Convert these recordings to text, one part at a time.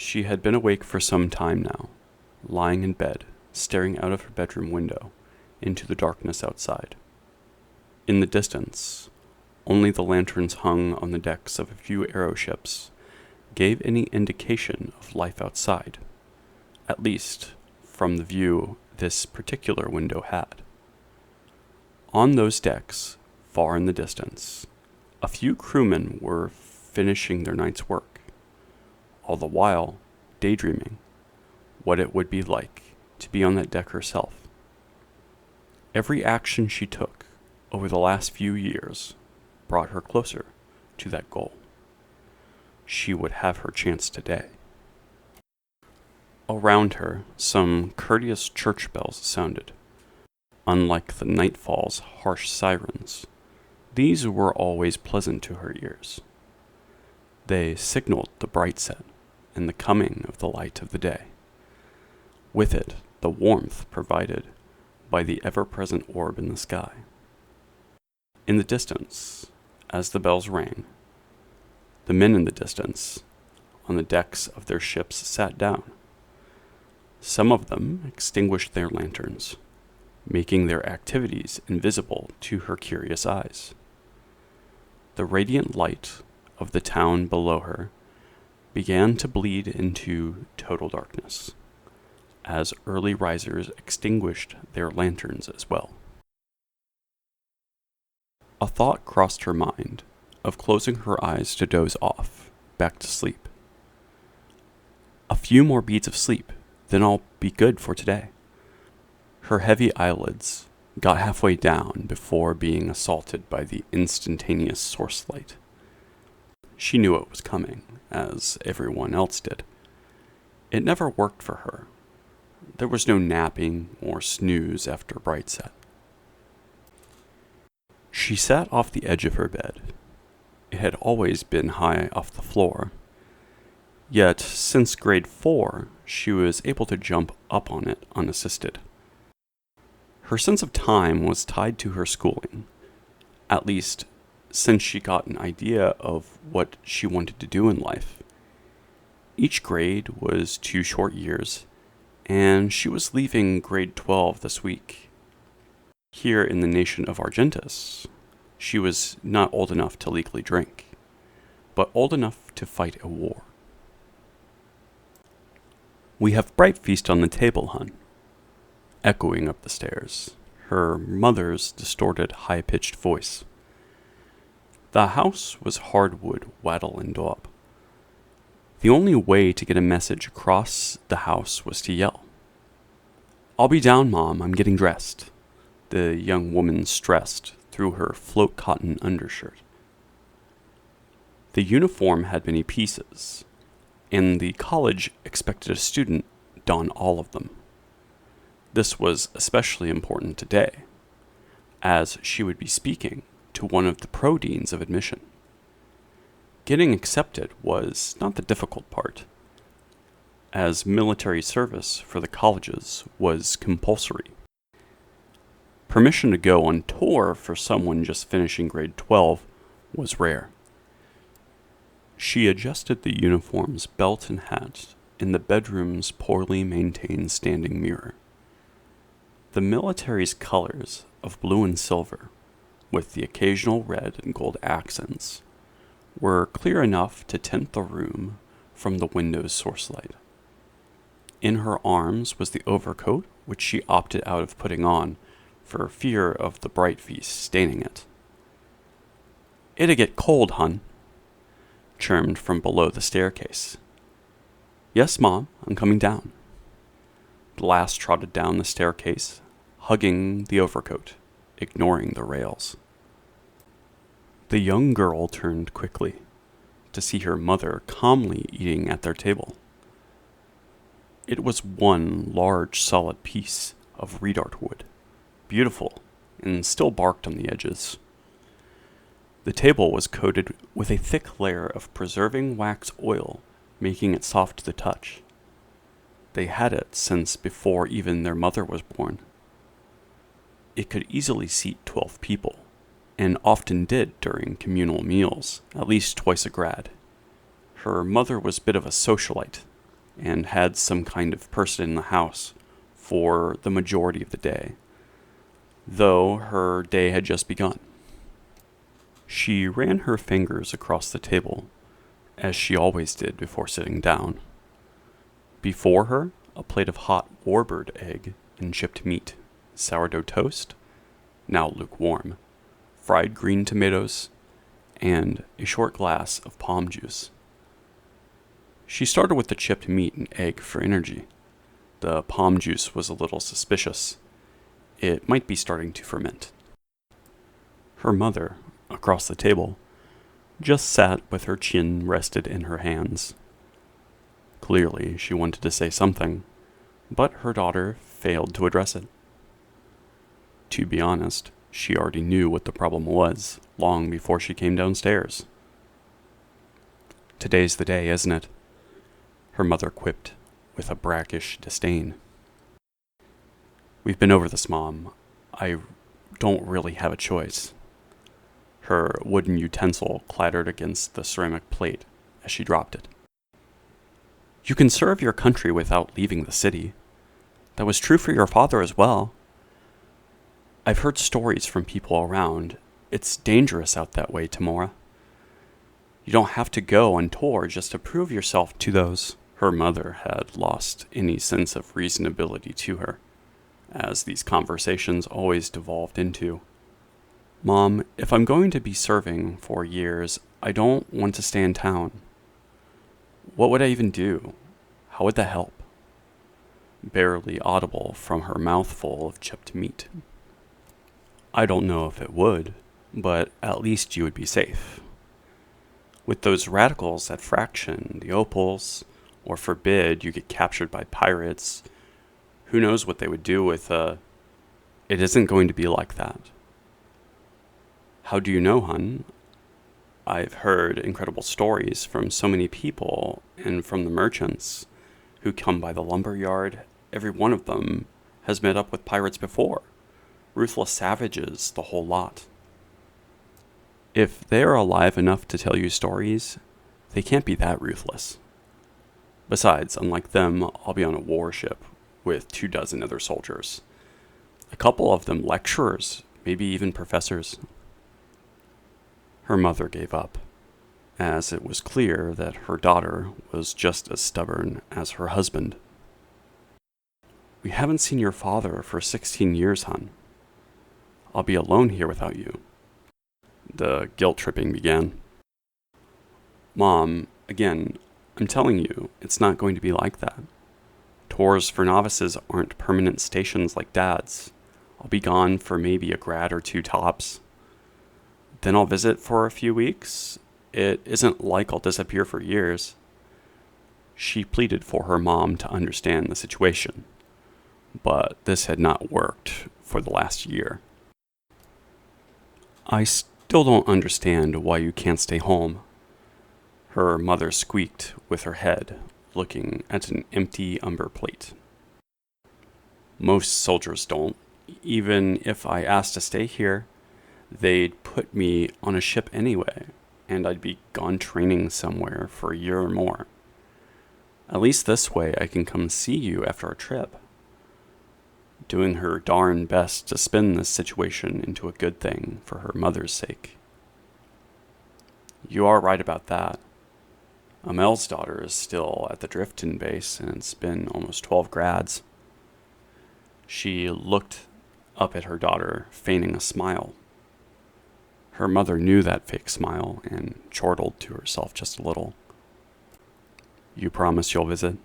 She had been awake for some time now, lying in bed, staring out of her bedroom window into the darkness outside. In the distance, only the lanterns hung on the decks of a few aeroships gave any indication of life outside, at least from the view this particular window had. On those decks, far in the distance, a few crewmen were finishing their night's work, all the while daydreaming what it would be like to be on that deck herself. Every action she took over the last few years brought her closer to that goal. She would have her chance today. Around her, some courteous church bells sounded. Unlike the nightfall's harsh sirens, these were always pleasant to her ears. They signaled the bright set and the coming of the light of the day. With it, the warmth provided by the ever-present orb in the sky. In the distance, as the bells rang, the men in the distance, on the decks of their ships, sat down. Some of them extinguished their lanterns, making their activities invisible to her curious eyes. The radiant light of the town below her began to bleed into total darkness, as early risers extinguished their lanterns as well. A thought crossed her mind of closing her eyes to doze off, back to sleep. A few more beats of sleep, then I'll be good for today. Her heavy eyelids got halfway down before being assaulted by the instantaneous source light. She knew it was coming, as everyone else did. It never worked for her. There was no napping or snooze after bright set. She sat off the edge of her bed. It had always been high off the floor. Yet, since grade 4, she was able to jump up on it unassisted. Her sense of time was tied to her schooling, at least since she got an idea of what she wanted to do in life. Each grade was 2 short years, and she was leaving grade 12 this week. Here in the nation of Argentus, she was not old enough to legally drink, but old enough to fight a war. "We have bright feast on the table, hun," echoing up the stairs, her mother's distorted, high-pitched voice. The house was hardwood, wattle, and daub. The only way to get a message across the house was to yell. "I'll be down, Mom. I'm getting dressed," the young woman stressed through her float cotton undershirt. The uniform had many pieces, and the college expected a student don all of them. This was especially important today, as she would be speaking to one of the pro-deans of admission. Getting accepted was not the difficult part, as military service for the colleges was compulsory. Permission to go on tour for someone just finishing grade 12 was rare. She adjusted the uniform's belt and hat in the bedroom's poorly maintained standing mirror. The military's colors of blue and silver, with the occasional red and gold accents, were clear enough to tint the room from the window's source light. In her arms was the overcoat, which she opted out of putting on for fear of the bright feast staining it. "It'll get cold, hun," chirmed from below the staircase. "Yes, Mom, I'm coming down." The lass trotted down the staircase, hugging the overcoat, ignoring the rails. The young girl turned quickly to see her mother calmly eating at their table. It was one large solid piece of redart wood, beautiful and still barked on the edges. The table was coated with a thick layer of preserving wax oil, making it soft to the touch. They had it since before even their mother was born. It could easily seat 12 people, and often did during communal meals, at least twice a grad. Her mother was a bit of a socialite, and had some kind of person in the house for the majority of the day, though her day had just begun. She ran her fingers across the table, as she always did before sitting down. Before her, a plate of hot warbird egg and chipped meat, sourdough toast, now lukewarm, fried green tomatoes, and a short glass of palm juice. She started with the chipped meat and egg for energy. The palm juice was a little suspicious. It might be starting to ferment. Her mother, across the table, just sat with her chin rested in her hands. Clearly, she wanted to say something, but her daughter failed to address it. To be honest, she already knew what the problem was long before she came downstairs. "Today's the day, isn't it?" her mother quipped with a brackish disdain. "We've been over this, Mom. I don't really have a choice." Her wooden utensil clattered against the ceramic plate as she dropped it. "You can serve your country without leaving the city. That was true for your father as well. I've heard stories from people around. It's dangerous out that way, Temora. You don't have to go on tour just to prove yourself to those." Her mother had lost any sense of reasonability to her, as these conversations always devolved into, "Mom, if I'm going to be serving for years, I don't want to stay in town. What would I even do? How would that help?" Barely audible from her mouthful of chipped meat. "I don't know if it would, but at least you would be safe. With those radicals at Fraction, the Opals, or forbid you get captured by pirates, who knows what they would do with It isn't going to be like that." "How do you know, hun?" "I've heard incredible stories from so many people and from the merchants who come by the lumber yard. Every one of them has met up with pirates before. Ruthless savages, the whole lot." "If they are alive enough to tell you stories, they can't be that ruthless. Besides, unlike them, I'll be on a warship with 24 other soldiers. A couple of them lecturers, maybe even professors." Her mother gave up, as it was clear that her daughter was just as stubborn as her husband. "We haven't seen your father for 16 years, hon. I'll be alone here without you." The guilt-tripping began. "Mom, again, I'm telling you, it's not going to be like that. Tours for novices aren't permanent stations like Dad's. I'll be gone for maybe a grad or two tops. Then I'll visit for a few weeks. It isn't like I'll disappear for years." She pleaded for her mom to understand the situation, but this had not worked for the last year. "I still don't understand why you can't stay home," her mother squeaked with her head, looking at an empty umber plate. "Most soldiers don't. Even if I asked to stay here, they'd put me on a ship anyway, and I'd be gone training somewhere for a year or more. At least this way I can come see you after our trip." Doing her darn best to spin this situation into a good thing for her mother's sake. "You are right about that. Amel's daughter is still at the Drifton base, and it's been almost 12 grads." She looked up at her daughter, feigning a smile. Her mother knew that fake smile and chortled to herself just a little. "You promise you'll visit?"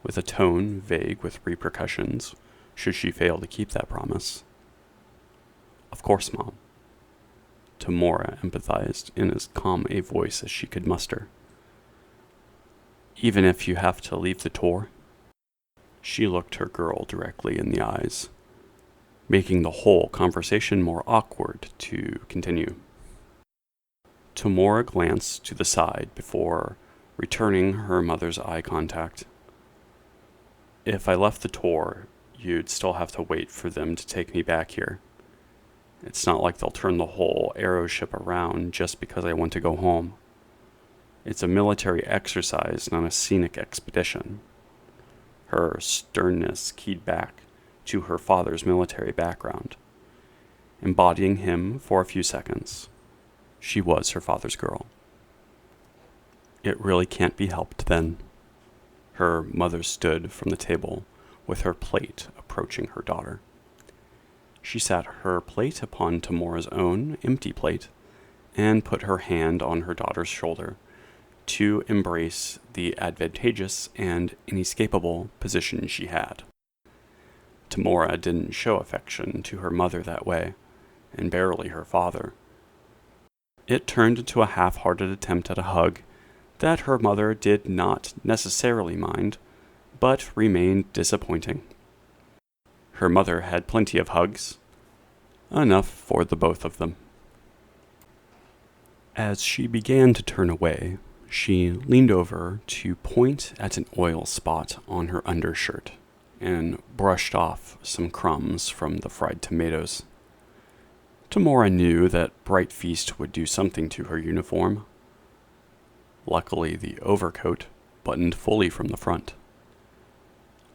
With a tone vague with repercussions, should she fail to keep that promise. "Of course, Mom." Temora empathized in as calm a voice as she could muster. "Even if you have to leave the tour?" She looked her girl directly in the eyes, making the whole conversation more awkward to continue. Temora glanced to the side before returning her mother's eye contact. "If I left the tour, you'd still have to wait for them to take me back here. It's not like they'll turn the whole aeroship around just because I want to go home." It's a military exercise, not a scenic expedition. Her sternness keyed back to her father's military background. Embodying him for a few seconds, she was her father's girl. It really can't be helped then. Her mother stood from the table with her plate approaching her daughter. She sat her plate upon Temora's own empty plate and put her hand on her daughter's shoulder to embrace the advantageous and inescapable position she had. Temora didn't show affection to her mother that way, and barely her father. It turned into a half-hearted attempt at a hug that her mother did not necessarily mind, but remained disappointing. Her mother had plenty of hugs, enough for the both of them. As she began to turn away, she leaned over to point at an oil spot on her undershirt and brushed off some crumbs from the fried tomatoes. Temora knew that Bright Feast would do something to her uniform. Luckily, the overcoat buttoned fully from the front.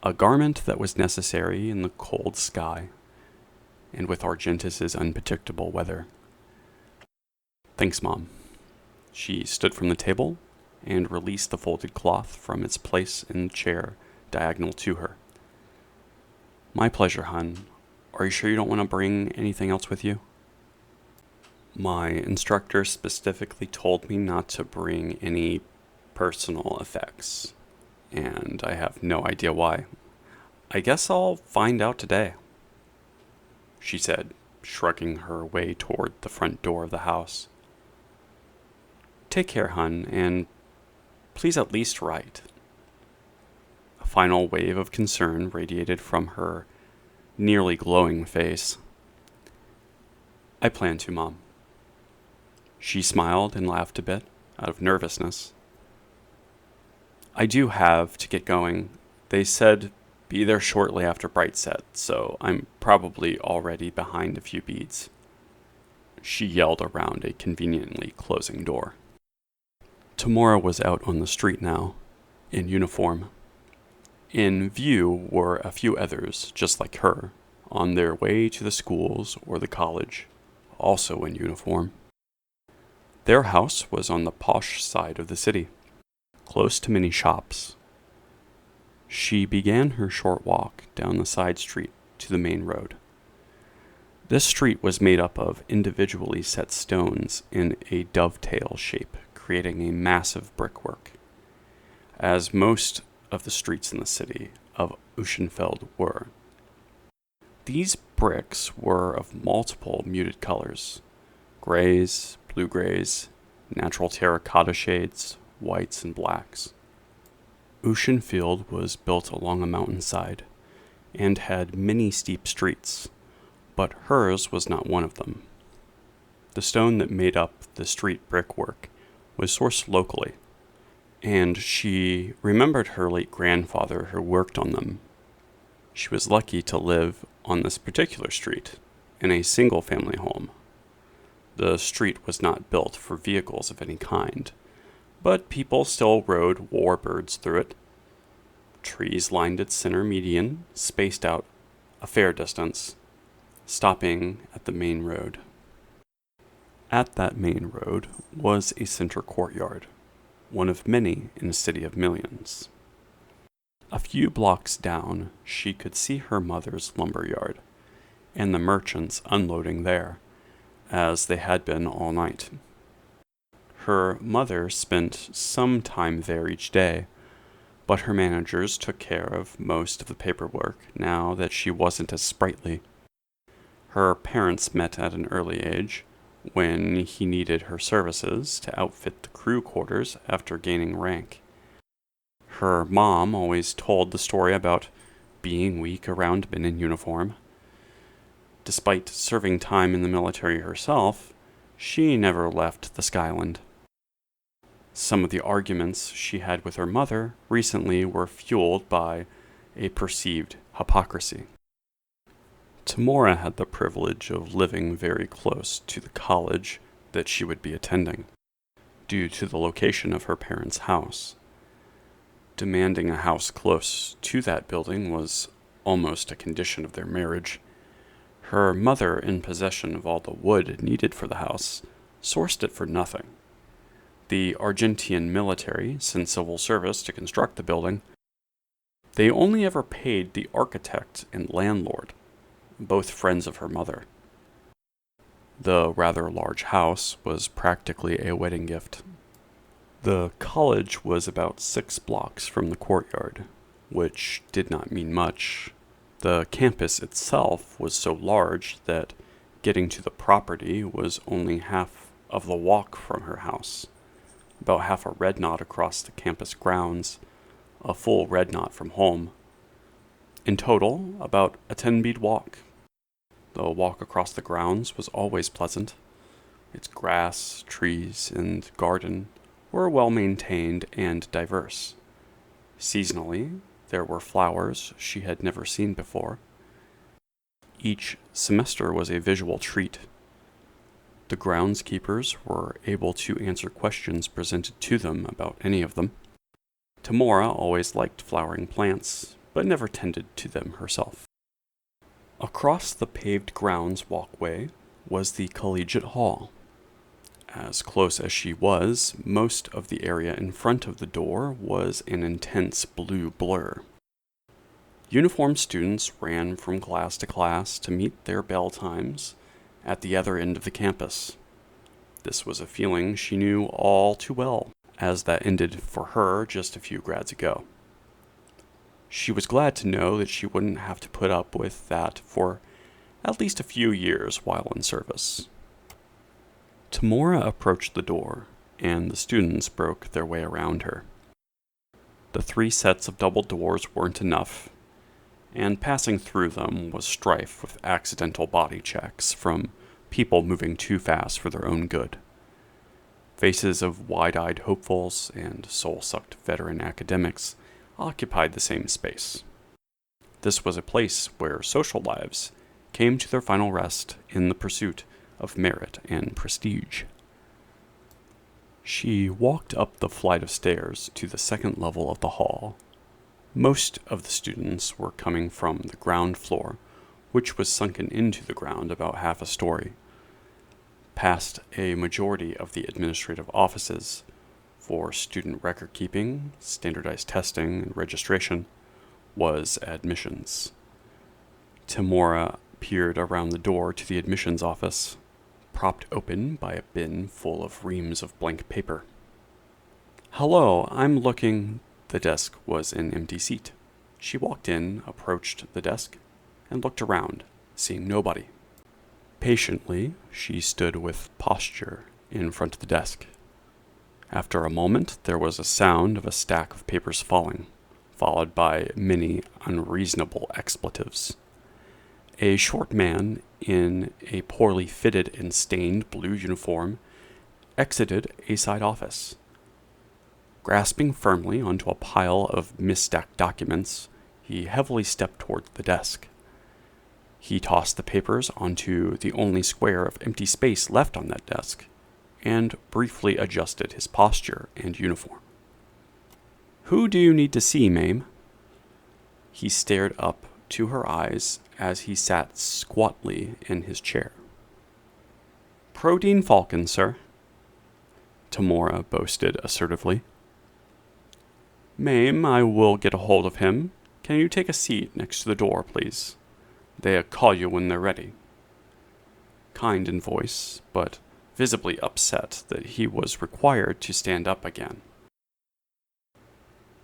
A garment that was necessary in the cold sky, and with Argentus's unpredictable weather. Thanks, Mom. She stood from the table and released the folded cloth from its place in the chair diagonal to her. My pleasure, hon. Are you sure you don't want to bring anything else with you? My instructor specifically told me not to bring any personal effects, and I have no idea why. I guess I'll find out today, she said, shrugging her way toward the front door of the house. Take care, hun, and please at least write. A final wave of concern radiated from her nearly glowing face. I plan to, Mom. She smiled and laughed a bit, out of nervousness. I do have to get going. They said be there shortly after bright set, so I'm probably already behind a few beads. She yelled around a conveniently closing door. Temora was out on the street now, in uniform. In view were a few others, just like her, on their way to the schools or the college, also in uniform. Their house was on the posh side of the city, close to many shops. She began her short walk down the side street to the main road. This street was made up of individually set stones in a dovetail shape, creating a massive brickwork, as most of the streets in the city of Ushunfield were. These bricks were of multiple muted colors: grays, blue-grays, natural terracotta shades, whites, and blacks. Ushunfield was built along a mountainside and had many steep streets, but hers was not one of them. The stone that made up the street brickwork was sourced locally, and she remembered her late grandfather who worked on them. She was lucky to live on this particular street, in a single-family home. The street was not built for vehicles of any kind, but people still rode warbirds through it. Trees lined its center median, spaced out a fair distance, stopping at the main road. At that main road was a center courtyard, one of many in a city of millions. A few blocks down, she could see her mother's lumber yard, and the merchants unloading there, as they had been all night. Her mother spent some time there each day, but her managers took care of most of the paperwork now that she wasn't as sprightly. Her parents met at an early age, when he needed her services to outfit the crew quarters after gaining rank. Her mom always told the story about being weak around men in uniform. Despite serving time in the military herself, she never left the Skyland. Some of the arguments she had with her mother recently were fueled by a perceived hypocrisy. Temora had the privilege of living very close to the college that she would be attending. due to the location of her parents' house. Demanding a house close to that building was almost a condition of their marriage. Her mother, in possession of all the wood needed for the house, sourced it for nothing. The Argentine military sent civil service to construct the building. They only ever paid the architect and landlord, both friends of her mother. The rather large house was practically a wedding gift. The college was about 6 blocks from the courtyard, which did not mean much. The campus itself was so large that getting to the property was only half of the walk from her house, about half a red knot across the campus grounds, a full red knot from home. In total, about a 10-beat walk. The walk across the grounds was always pleasant. Its grass, trees, and garden were well maintained and diverse. Seasonally, there were flowers she had never seen before. Each semester was a visual treat. The groundskeepers were able to answer questions presented to them about any of them. Temora always liked flowering plants, but never tended to them herself. Across the paved grounds walkway was the collegiate hall. As close as she was, most of the area in front of the door was an intense blue blur. Uniformed students ran from class to class to meet their bell times at the other end of the campus. This was a feeling she knew all too well, as that ended for her just a few grads ago. She was glad to know that she wouldn't have to put up with that for at least a few years while in service. Temora approached the door, and the students broke their way around her. The 3 sets of double doors weren't enough, and passing through them was strife with accidental body checks from people moving too fast for their own good. Faces of wide-eyed hopefuls and soul-sucked veteran academics occupied the same space. This was a place where social lives came to their final rest in the pursuit of merit and prestige. She walked up the flight of stairs to the 2nd level of the hall. Most of the students were coming from the ground floor, which was sunken into the ground about half a story. Past a majority of the administrative offices for student record keeping, standardized testing, and registration was admissions. Temora peered around the door to the admissions office, propped open by a bin full of reams of blank paper. "Hello, I'm looking..." The desk was an empty seat. She walked in, approached the desk, and looked around, seeing nobody. Patiently, she stood with posture in front of the desk. After a moment, there was a sound of a stack of papers falling, followed by many unreasonable expletives. A short man in a poorly fitted and stained blue uniform exited a side office. Grasping firmly onto a pile of misstacked documents, he heavily stepped toward the desk. He tossed the papers onto the only square of empty space left on that desk, and briefly adjusted his posture and uniform. "Who do you need to see, ma'am?" He stared up to her eyes as he sat squatly in his chair. "Protein Falcon, sir," Temora boasted assertively. "Ma'am, I will get a hold of him. Can you take a seat next to the door, please? They'll call you when they're ready." Kind in voice, but visibly upset that he was required to stand up again.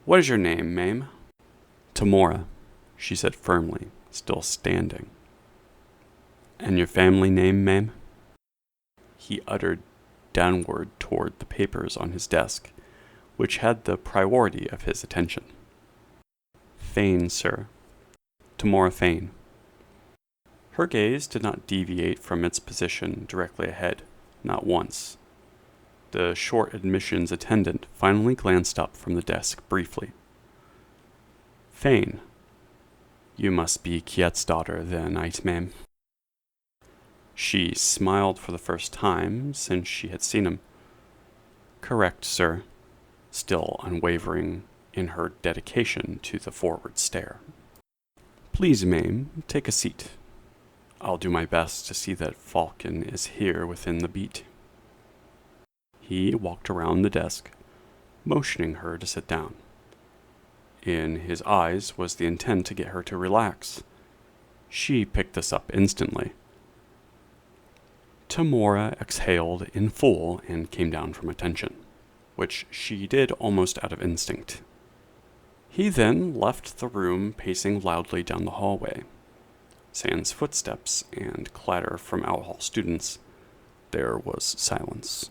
"What is your name, ma'am?" "Temora," she said firmly, still standing. "And your family name, ma'am?" He uttered downward toward the papers on his desk, which had the priority of his attention. "Fane, sir. Temora Fane." Her gaze did not deviate from its position directly ahead, not once. The short admissions attendant finally glanced up from the desk briefly. "Fane. You must be Kiet's daughter, then, ma'am." She smiled for the first time since she had seen him. Correct, sir. Still unwavering in her dedication to the forward stare. Please, Mame, take a seat. I'll do my best to see that Falcon is here within the beat. He walked around the desk, motioning her to sit down. In his eyes was the intent to get her to relax. She picked this up instantly. Temora exhaled in full and came down from attention, which she did almost out of instinct. He then left the room, pacing loudly down the hallway. Sans footsteps and clatter from out-hall students, there was silence.